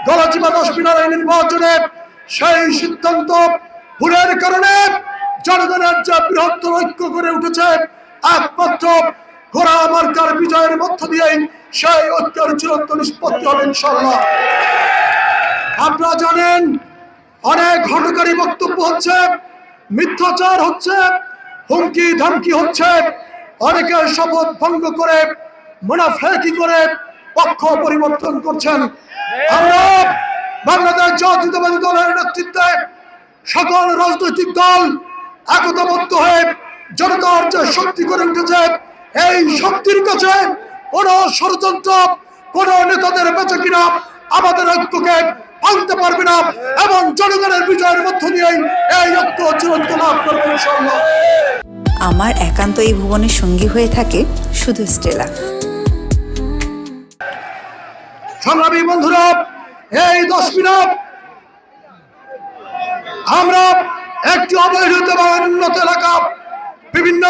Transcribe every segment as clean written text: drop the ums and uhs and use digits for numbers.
গলাচিপা 10 মিনারের নির্বাচনে সেই সিদ্ধান্ত ভুলের কারণে জনগণের যে বৃহত্তর ঐক্য করে উঠেছে, একমাত্র ঘোড়া মার্কার বিজয়ের মধ্য দিয়েই সেই ঐক্যের চূড়ান্ত নিষ্পত্তি হবে ইনশাআল্লাহ। আপনারা জানেন অনেক হটকারী বক্তব্য হচ্ছে, মিথ্যাচার হচ্ছে, হুমকি ধমকি হচ্ছে, অনেকে শপথ ভঙ্গ করে মুনাফিকি করে পক্ষ পরিবর্তন করছেন। আমরা বাংলাদেশ জাতীয়তাবাদী দলের নেতৃত্বে সকল রাজনৈতিক দল একতাবদ্ধ হয়ে জনতার যে শক্তি করে উঠেছে, এই শক্তির কাছে কোন ষড়যন্ত্র, কোন নেতাদের বেঁচে কিনা আমাদের ঐক্যকে ভাঙতে পারবে না এবং জনগণের বিজয়ের মধ্য দিয়েই এই ঐক্য চূড়ান্ত লাভ করবে ইনশাআল্লাহ। আমার একান্ত এই ভুবনের সঙ্গী হয়ে থাকে শুধু স্টেলা। সংগ্রামী বন্ধুরা, এই 10 মিনিট আমরা একটি অবহেলিত এবং উন্নত এলাকা বিভিন্ন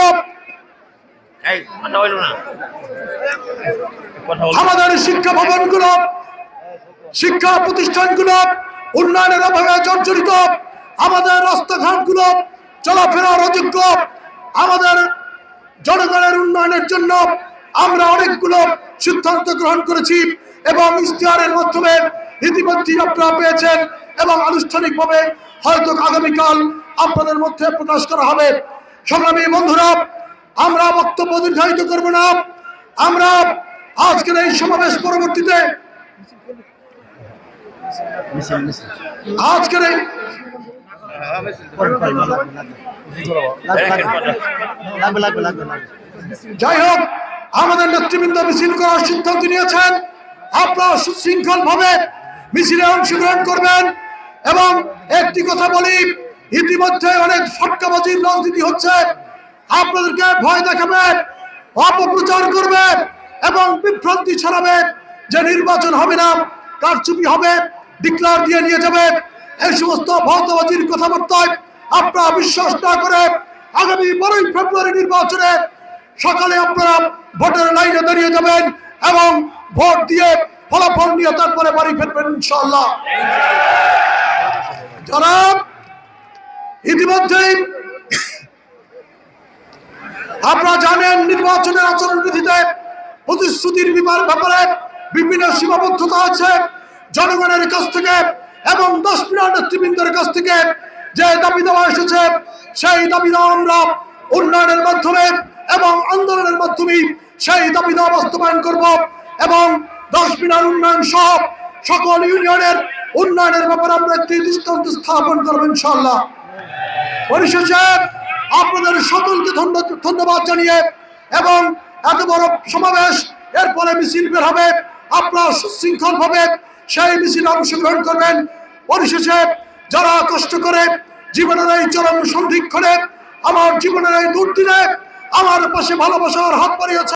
আমাদের শিক্ষা ভবনগুলো, শিক্ষা প্রতিষ্ঠানগুলো উন্নয়নের অভাবে জর্জরিত, আমাদের রাস্তাঘাটগুলো চলাফেরার অযোগ্য, আমাদের জনগণের উন্নয়নের জন্য আমরা অনেকগুলো সিদ্ধান্ত গ্রহণ করেছি এবং ইশতেহারের মাধ্যমে ইতিমধ্যেই আপনারা পেয়েছেন এবং আনুষ্ঠানিকভাবে হয়তো আগামীকাল আপনাদের মধ্যে প্রকাশ করা হবে। সংগ্রামী বন্ধুরা, আমরা বক্তব্য দীর্ঘায়িত করব না। আমরা আজকের এই সমাবেশ পরবর্তীতে আজকের এই যাই হোক, আমাদের নেতৃবৃন্দ মিছিল করার সিদ্ধান্ত নিয়েছেন। আপনারা সুশৃঙ্খল ভাবে মিছিলে অংশগ্রহণ করবেন এবং একটি কথা বলি, ইতিমধ্যে অনেক ফটকাবাজির রাজনীতি হচ্ছে। আপনাদেরকে ভয় দেখাবে, অপপ্রচার করবে এবং বিভ্রান্তি ছড়াবে যে নির্বাচন হবে না, কারচুপি হবে, ডিক্লার দিয়ে নিয়ে যাবে। এই সমস্ত ভয়বাজির কথাবার্তায় আপনারা বিশ্বাস না করে আগামী 12 ফেব্রুয়ারি নির্বাচনে সকালে আপনারা ভোটের লাইনে দাঁড়িয়ে যাবেন এবং ভোট দিয়ে ফলাফল নিয়ে তারপরে বাড়ি ফিরবেন ইনশাআল্লাহ। যারা ইতিমধ্যেই আপনারা জানেন নির্বাচনের আচরণবিধিতে প্রতিশ্রুতির ব্যাপারে বিভিন্ন সীমাবদ্ধতা আছে, জনগণের কাছ থেকে এবং 10 মিনিট নেতৃবৃন্দের কাছ থেকে যে দাবি দেওয়া এসেছে, সেই দাবি দেওয়া আমরা উন্নয়নের মাধ্যমে এবং আন্দোলনের মাধ্যমে সেই দাবি দেওয়া বাস্তবায়ন করব এবং 10 মিনিট উন্নয়ন সহ সকল ইউনিয়নের উন্নয়নের ব্যাপারে আমরা একটি দৃষ্টান্ত স্থাপন করবো ইনশাআল্লাহ। পরিশেষে আপনাদের সকলকে ধন্যবাদ জানিয়ে এবং এত বড় সমাবেশ, এরপরে মিছিল বের হবে, আপনারা সুশৃঙ্খল ভাবে সেই মিছিলে অংশগ্রহণ করবেন। পরিশেষে যারা কষ্ট করে জীবনের এই চরম সন্ধিক্ষণে, আমার জীবনের এই দুর্দিনে আমার পাশে ভালোবাসার হাত বাড়িয়েছে,